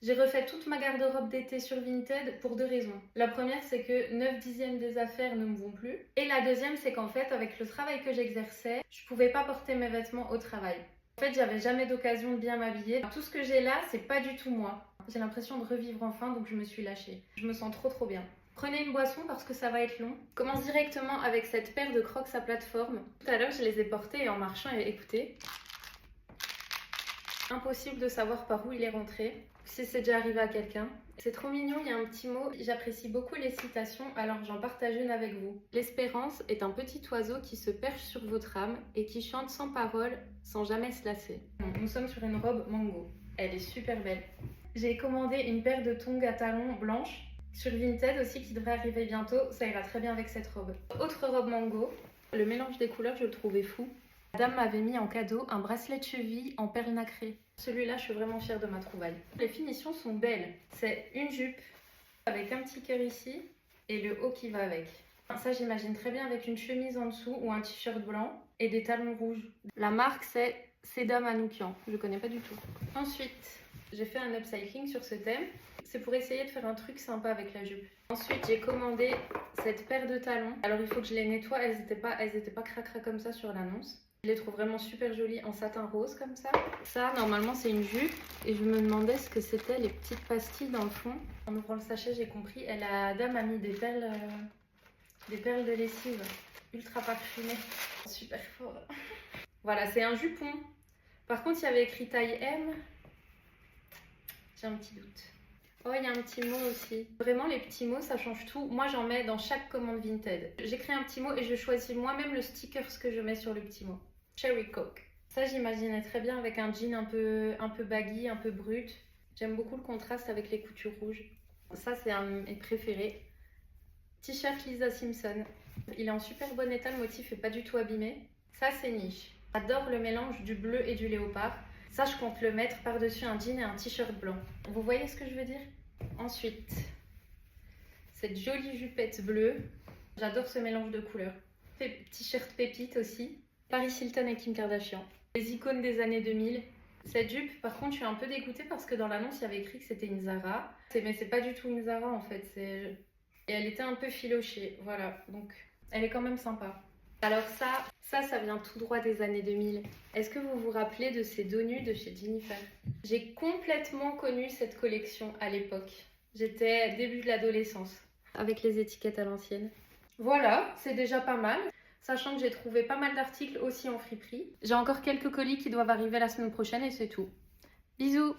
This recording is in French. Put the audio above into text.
J'ai refait toute ma garde-robe d'été sur Vinted pour deux raisons. La première, c'est que 9/10 des affaires ne me vont plus. Et la deuxième, c'est qu'en fait, avec le travail que j'exerçais, je pouvais pas porter mes vêtements au travail. En fait, j'avais jamais d'occasion de bien m'habiller. Tout ce que j'ai là, c'est pas du tout moi. J'ai l'impression de revivre enfin, donc je me suis lâchée. Je me sens trop bien. Prenez une boisson parce que ça va être long. Commence directement avec cette paire de Crocs à plateforme. Tout à l'heure, je les ai portés et en marchant, et écoutez, impossible de savoir par où il est rentré, si c'est déjà arrivé à quelqu'un. C'est trop mignon, il y a un petit mot. J'apprécie beaucoup les citations, alors j'en partage une avec vous. L'espérance est un petit oiseau qui se perche sur votre âme et qui chante sans parole, sans jamais se lasser. Nous sommes sur une robe mango. Elle est super belle. J'ai commandé une paire de tongs à talons blanches sur Vinted aussi qui devrait arriver bientôt. Ça ira très bien avec cette robe. Autre robe mango. Le mélange des couleurs, je le trouvais fou. La dame m'avait mis en cadeau un bracelet de cheville en perles nacrées. Celui-là, je suis vraiment fière de ma trouvaille. Les finitions sont belles. C'est une jupe avec un petit cœur ici et le haut qui va avec. Ça, j'imagine très bien avec une chemise en dessous ou un t-shirt blanc et des talons rouges. La marque, c'est Seda Manoukian. Je ne connais pas du tout. Ensuite, j'ai fait un upcycling sur ce thème. C'est pour essayer de faire un truc sympa avec la jupe. Ensuite, j'ai commandé cette paire de talons. Alors, il faut que je les nettoie. Elles étaient pas cracra comme ça sur l'annonce. Je les trouve vraiment super jolies en satin rose comme ça. Ça, normalement, c'est une jupe. Et je me demandais ce que c'était les petites pastilles dans le fond. En ouvrant le sachet, j'ai compris. Et la dame a mis des perles de lessive ultra parfumées. Super fort. Voilà, c'est un jupon. Par contre, il y avait écrit taille M. J'ai un petit doute. Oh, il y a un petit mot aussi. Vraiment, les petits mots, ça change tout. Moi, j'en mets dans chaque commande Vinted. J'écris un petit mot et je choisis moi-même le sticker que je mets sur le petit mot. Cherry Coke. Ça, j'imaginais très bien avec un jean un peu baggy, un peu brut. J'aime beaucoup le contraste avec les coutures rouges. Ça, c'est un de mes préférés. T-shirt Lisa Simpson. Il est en super bon état, le motif n'est pas du tout abîmé. Ça, c'est niche. J'adore le mélange du bleu et du léopard. Ça, je compte le mettre par-dessus un jean et un t-shirt blanc. Vous voyez ce que je veux dire? Ensuite, cette jolie jupette bleue. J'adore ce mélange de couleurs. T-shirt pépite aussi. Paris Hilton et Kim Kardashian. Les icônes des années 2000. Cette jupe, par contre, je suis un peu dégoûtée parce que dans l'annonce, il y avait écrit que c'était une Zara. Mais c'est pas du tout une Zara en fait. Et elle était un peu filochée. Voilà, donc elle est quand même sympa. Alors ça vient tout droit des années 2000. Est-ce que vous vous rappelez de ces dos nus de chez Jennifer? J'ai complètement connu cette collection à l'époque. J'étais début de l'adolescence, avec les étiquettes à l'ancienne. Voilà, c'est déjà pas mal. Sachant que j'ai trouvé pas mal d'articles aussi en friperie. J'ai encore quelques colis qui doivent arriver la semaine prochaine et c'est tout. Bisous!